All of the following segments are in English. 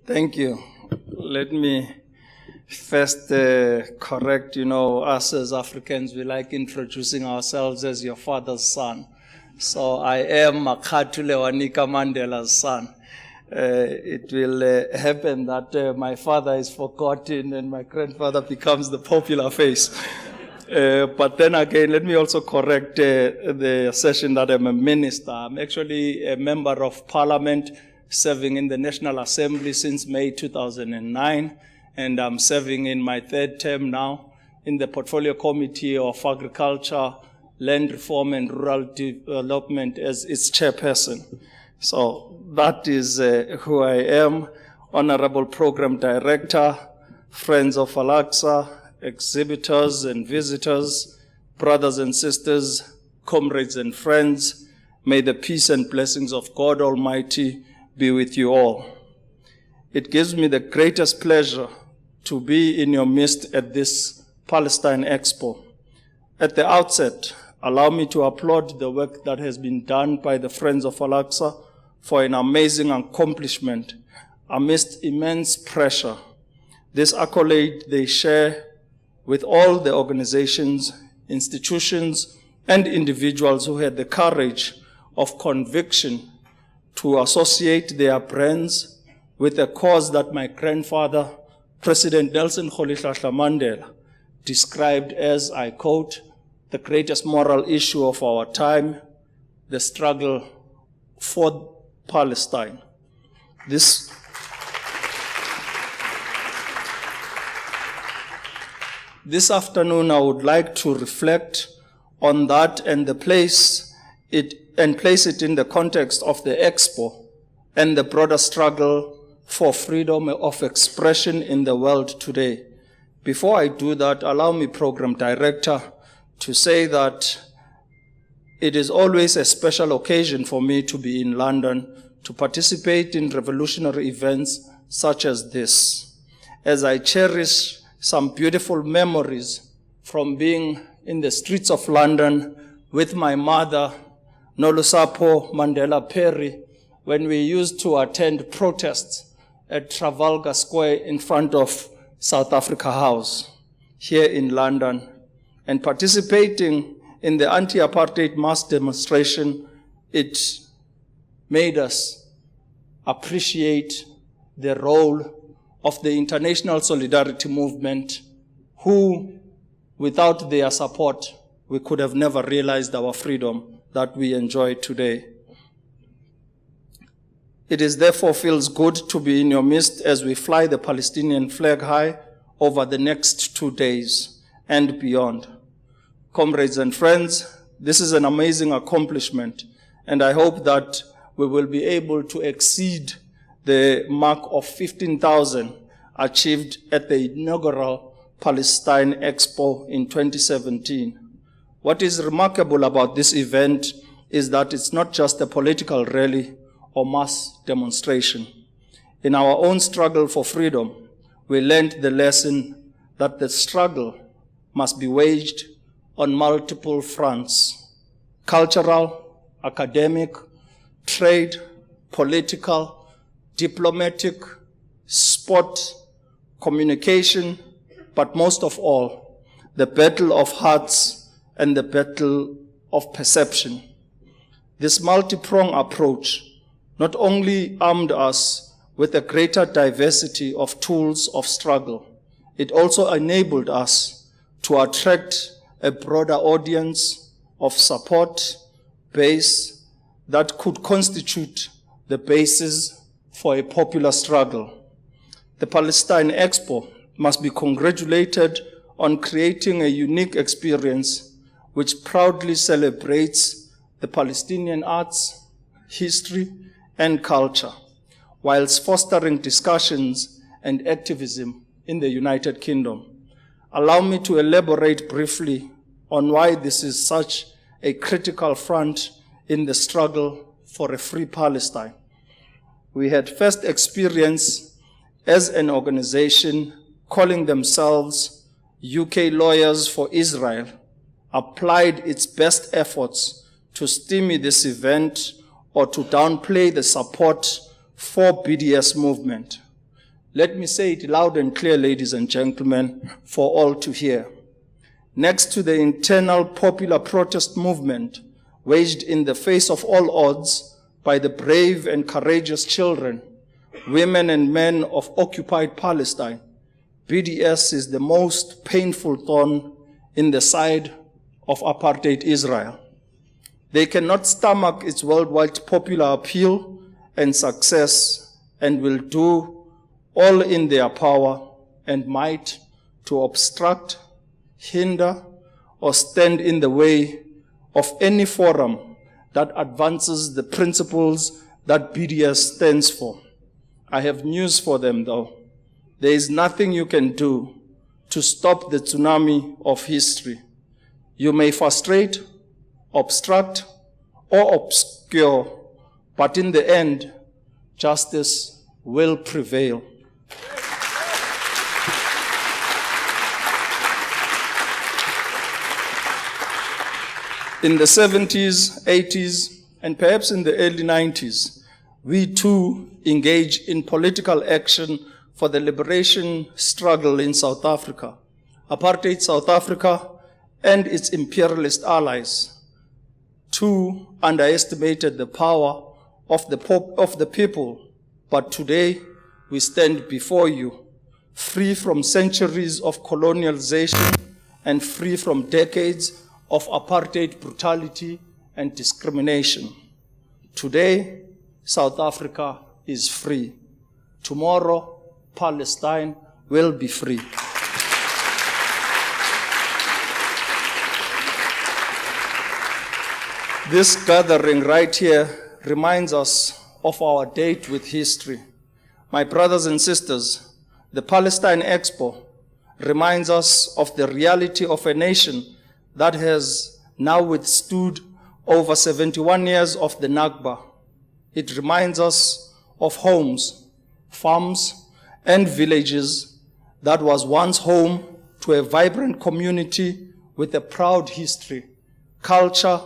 Thank you. Let me first correct, us as Africans, we like introducing ourselves as your father's son. So I am Makhatule Wanika Mandela's son. It will happen that my father is forgotten and my grandfather becomes the popular face. But then again, let me also correct the assertion that I'm a minister. I'm actually a member of parliament serving in the National Assembly since May 2009, and I'm serving in my third term now in the Portfolio Committee of Agriculture, Land Reform and Rural Development as its chairperson. So that is who I am. Honorable Program Director, friends of Al-Aqsa, exhibitors and visitors, brothers and sisters, comrades and friends, may the peace and blessings of God Almighty be with you all. It gives me the greatest pleasure to be in your midst at this Palestine Expo. At the outset, allow me to applaud the work that has been done by the Friends of Al-Aqsa for an amazing accomplishment amidst immense pressure. This accolade they share with all the organizations, institutions, and individuals who had the courage of conviction to associate their brands with a cause that my grandfather, President Nelson Rolihlahla Mandela, described as, I quote, the greatest moral issue of our time, the struggle for Palestine. This afternoon, I would like to reflect on that and place it in the context of the Expo and the broader struggle for freedom of expression in the world today. Before I do that, allow me, Program Director, to say that it is always a special occasion for me to be in London to participate in revolutionary events such as this, as I cherish some beautiful memories from being in the streets of London with my mother, Nolusapo Mandela Perry, when we used to attend protests at Trafalgar Square in front of South Africa House here in London, and participating in the anti-apartheid mass demonstration. It made us appreciate the role of the international solidarity movement, who, without their support, we could have never realized our freedom that we enjoy today. It is therefore feels good to be in your midst as we fly the Palestinian flag high over the next 2 days and beyond. Comrades and friends, this is an amazing accomplishment, and I hope that we will be able to exceed the mark of 15,000 achieved at the inaugural Palestine Expo in 2017. What is remarkable about this event is that it's not just a political rally or mass demonstration. In our own struggle for freedom, we learned the lesson that the struggle must be waged on multiple fronts: cultural, academic, trade, political, diplomatic, sport, communication, but most of all, the battle of hearts and the battle of perception. This multi-pronged approach not only armed us with a greater diversity of tools of struggle, it also enabled us to attract a broader audience of support base that could constitute the basis for a popular struggle. The Palestine Expo must be congratulated on creating a unique experience which proudly celebrates the Palestinian arts, history, and culture, whilst fostering discussions and activism in the United Kingdom. Allow me to elaborate briefly on why this is such a critical front in the struggle for a free Palestine. We had first experience as an organization calling themselves UK Lawyers for Israel applied its best efforts to stymie this event or to downplay the support for BDS movement. Let me say it loud and clear, ladies and gentlemen, for all to hear. Next to the internal popular protest movement waged in the face of all odds by the brave and courageous children, women and men of occupied Palestine, BDS is the most painful thorn in the side of apartheid Israel. They cannot stomach its worldwide popular appeal and success and will do all in their power and might to obstruct, hinder, or stand in the way of any forum that advances the principles that BDS stands for. I have news for them, though. There is nothing you can do to stop the tsunami of history. You may frustrate, obstruct, or obscure, but in the end, justice will prevail. In the 70s, 80s, and perhaps in the early 90s, we too engaged in political action for the liberation struggle in South Africa. Apartheid South Africa and its imperialist allies too underestimated the power of the people, but today we stand before you, free from centuries of colonialization and free from decades of apartheid brutality and discrimination. Today, South Africa is free. Tomorrow, Palestine will be free. This gathering right here reminds us of our date with history. My brothers and sisters, the Palestine Expo reminds us of the reality of a nation that has now withstood over 71 years of the Nakba. It reminds us of homes, farms, and villages that was once home to a vibrant community with a proud history, culture,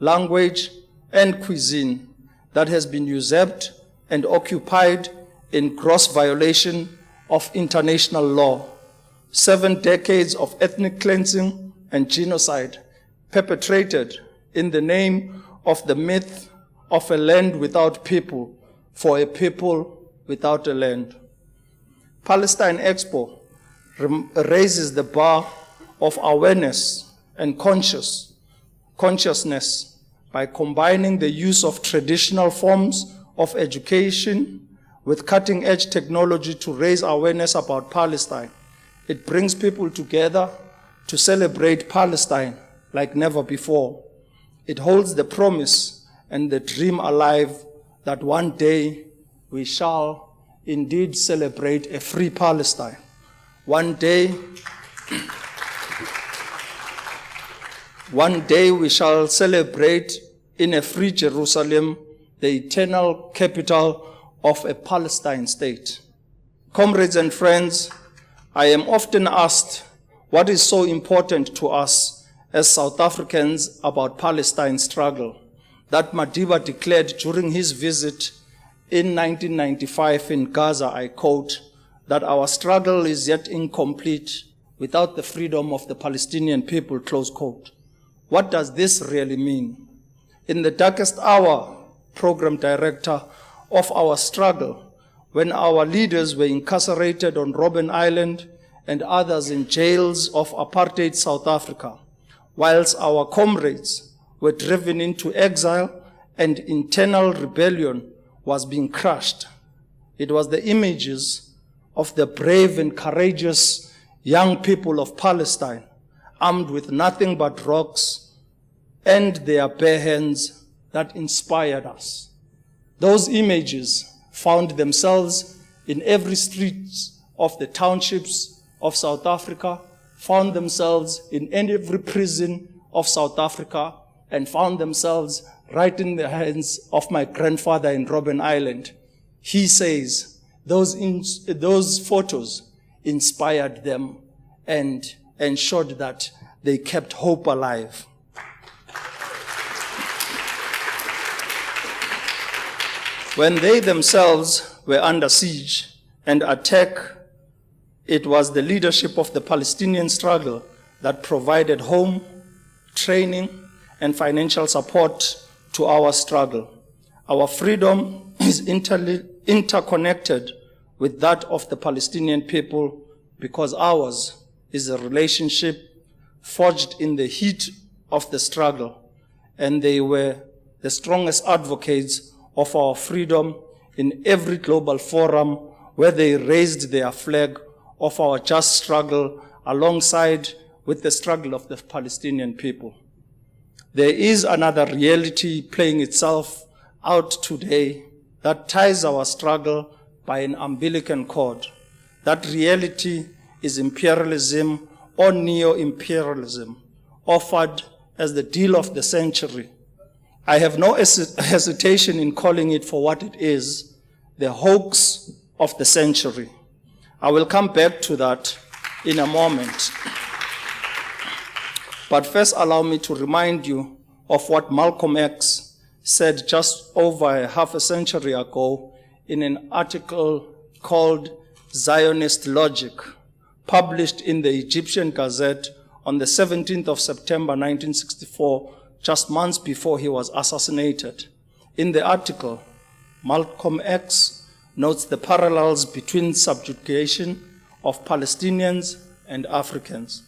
language, and cuisine that has been usurped and occupied in gross violation of international law. 7 decades of ethnic cleansing and genocide perpetrated in the name of the myth of a land without people for a people without a land. Palestine Expo raises the bar of awareness and consciousness by combining the use of traditional forms of education with cutting-edge technology to raise awareness about Palestine. It brings people together to celebrate Palestine like never before. It holds the promise and the dream alive that one day we shall indeed celebrate a free Palestine. One day we shall celebrate in a free Jerusalem, the eternal capital of a Palestine state. Comrades and friends, I am often asked what is so important to us as South Africans about Palestine's struggle that Madiba declared during his visit in 1995 in Gaza, I quote, that our struggle is yet incomplete without the freedom of the Palestinian people, close quote. What does this really mean? In the darkest hour, program director of our struggle, when our leaders were incarcerated on Robben Island and others in jails of apartheid South Africa, whilst our comrades were driven into exile and internal rebellion was being crushed. It was the images of the brave and courageous young people of Palestine, armed with nothing but rocks and their bare hands, that inspired us. Those images found themselves in every street of the townships of South Africa, found themselves in every prison of South Africa, and found themselves right in the hands of my grandfather in Robben Island. He says those photos inspired them and ensured that they kept hope alive. When they themselves were under siege and attack, it was the leadership of the Palestinian struggle that provided home, training, and financial support to our struggle. Our freedom is interconnected with that of the Palestinian people because ours is a relationship forged in the heat of the struggle, and they were the strongest advocates of our freedom in every global forum where they raised their flag of our just struggle alongside with the struggle of the Palestinian people. There is another reality playing itself out today that ties our struggle by an umbilical cord. That reality is imperialism or neo-imperialism, offered as the deal of the century. I have no hesitation in calling it for what it is, the hoax of the century. I will come back to that in a moment. But first, allow me to remind you of what Malcolm X said just over half a century ago in an article called Zionist Logic, published in the Egyptian Gazette on the 17th of September 1964, just months before he was assassinated. In the article, Malcolm X notes the parallels between subjugation of Palestinians and Africans.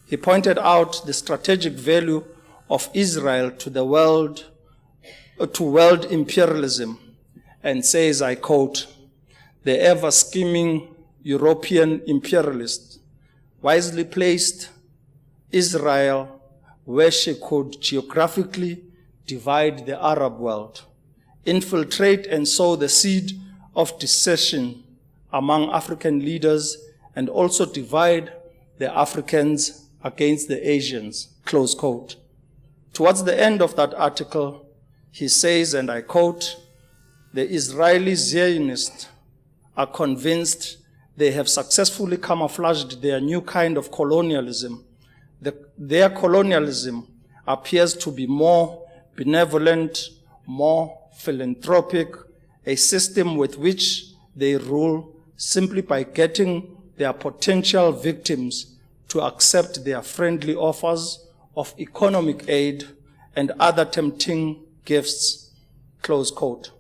He pointed out the strategic value of Israel to world imperialism, and says, I quote, "The ever-scheming European imperialist wisely placed Israel where she could geographically divide the Arab world, infiltrate and sow the seed of dissension among African leaders, and also divide the Africans against the Asians," close quote. Towards the end of that article, he says, and I quote, "The Israeli Zionists are convinced they have successfully camouflaged their new kind of colonialism. Their colonialism appears to be more benevolent, more philanthropic, a system with which they rule simply by getting their potential victims to accept their friendly offers of economic aid and other tempting gifts," close quote.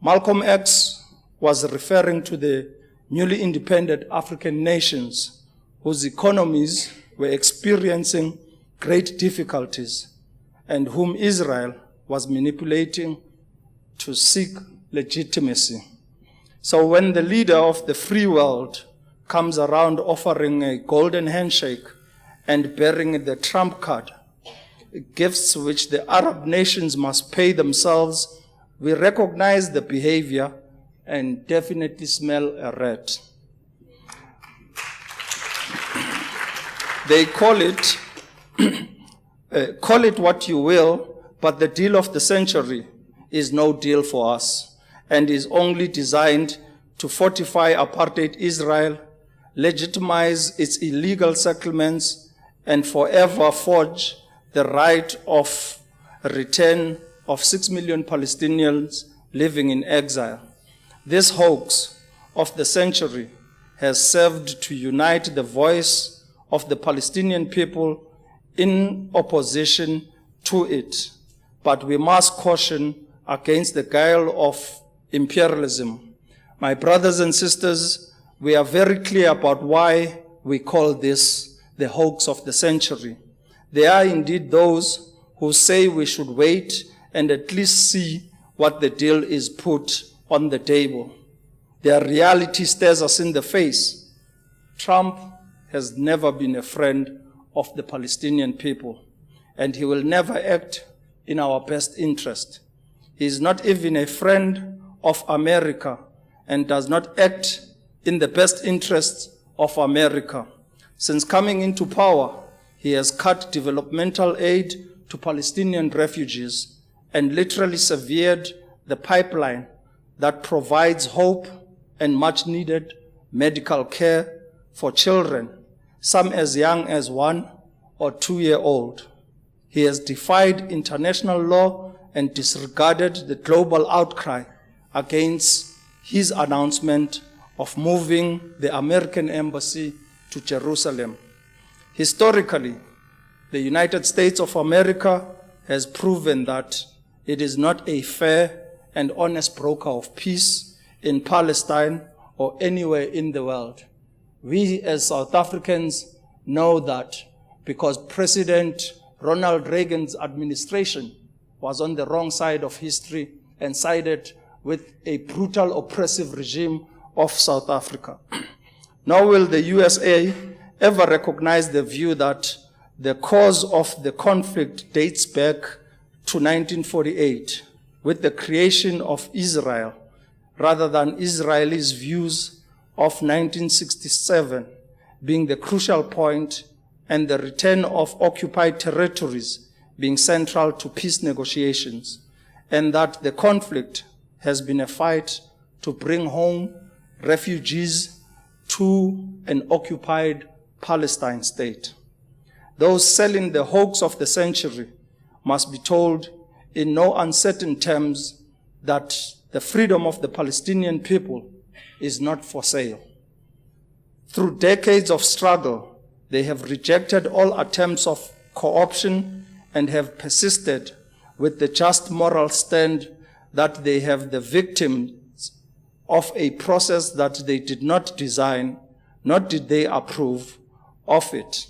Malcolm X was referring to the newly independent African nations whose economies were experiencing great difficulties and whom Israel was manipulating to seek legitimacy. So when the leader of the free world comes around offering a golden handshake and bearing the trump card, gifts which the Arab nations must pay themselves, we recognize the behavior and definitely smell a rat. They call it what you will, but the deal of the century is no deal for us and is only designed to fortify apartheid Israel, legitimize its illegal settlements, and forever forge the right of return of 6 million Palestinians living in exile. This hoax of the century has served to unite the voice of the Palestinian people in opposition to it. But we must caution against the guile of imperialism. My brothers and sisters, we are very clear about why we call this the hoax of the century. There are indeed those who say we should wait and at least see what the deal is put on the table. Their reality stares us in the face. Trump has never been a friend of the Palestinian people, and he will never act in our best interest. He is not even a friend of America and does not act in the best interests of America. Since coming into power, he has cut developmental aid to Palestinian refugees and literally severed the pipeline that provides hope and much needed medical care for children, some as young as 1 or 2 years old. He has defied international law and disregarded the global outcry against his announcement of moving the American embassy to Jerusalem. Historically, the United States of America has proven that it is not a fair and honest broker of peace in Palestine or anywhere in the world. We as South Africans know that because President Ronald Reagan's administration was on the wrong side of history and sided with a brutal, oppressive regime of South Africa. Nor will the USA ever recognize the view that the cause of the conflict dates back to 1948 with the creation of Israel, rather than Israelis' views of 1967 being the crucial point and the return of occupied territories being central to peace negotiations, and that the conflict has been a fight to bring home refugees to an occupied Palestine state. Those selling the hoax of the century must be told in no uncertain terms that the freedom of the Palestinian people is not for sale. Through decades of struggle, they have rejected all attempts of co-option and have persisted with the just moral stand that they have the victims of a process that they did not design, nor did they approve of it,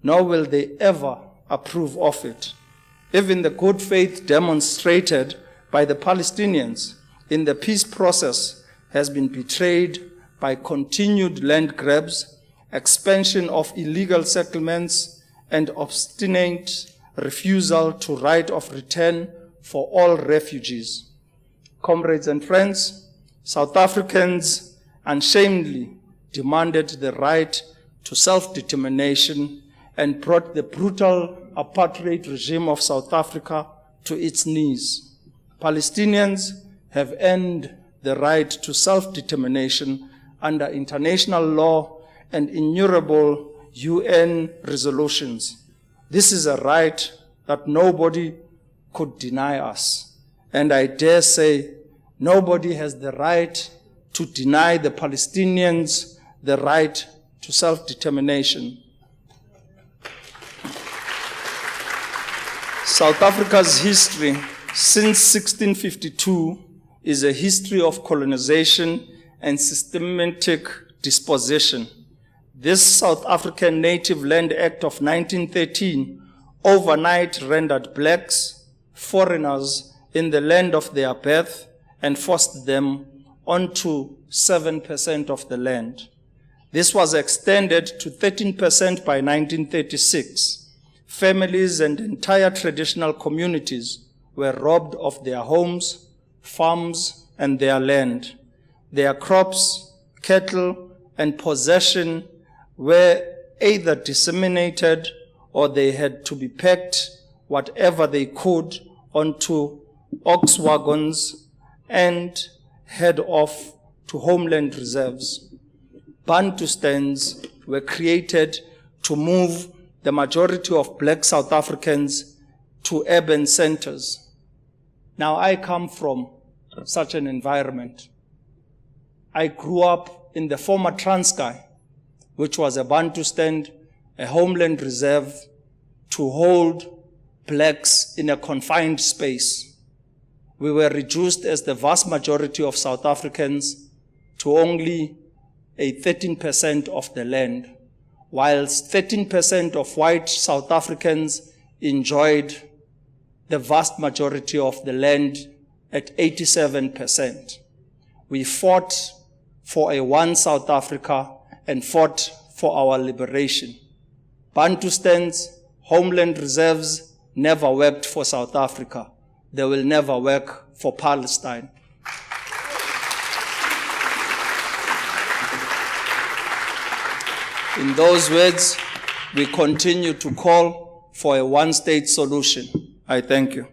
nor will they ever approve of it. Even the good faith demonstrated by the Palestinians in the peace process has been betrayed by continued land grabs, expansion of illegal settlements, and obstinate refusal to right of return for all refugees. Comrades and friends, South Africans unashamedly demanded the right to self-determination and brought the brutal apartheid regime of South Africa to its knees. Palestinians have earned the right to self-determination under international law and innumerable UN resolutions. This is a right that nobody could deny us. And I dare say, nobody has the right to deny the Palestinians the right to self-determination. South Africa's history since 1652 is a history of colonization and systematic dispossession. This South African Native Land Act of 1913 overnight rendered blacks foreigners in the land of their birth and forced them onto 7% of the land. This was extended to 13% by 1936. Families and entire traditional communities were robbed of their homes, farms, and their land. Their crops, cattle, and possession were either disseminated or they had to be packed whatever they could onto ox wagons and head off to homeland reserves. Bantustans were created to move the majority of black South Africans to urban centers. Now, I come from such an environment. I grew up in the former Transkei, which was a Bantustan, a homeland reserve to hold blacks in a confined space. We were reduced as the vast majority of South Africans to only a 13% of the land, whilst 13% of white South Africans enjoyed the vast majority of the land at 87%. We fought for a one South Africa and fought for our liberation. Bantustans, homeland reserves never worked for South Africa. They will never work for Palestine. In those words, we continue to call for a one-state solution. I thank you.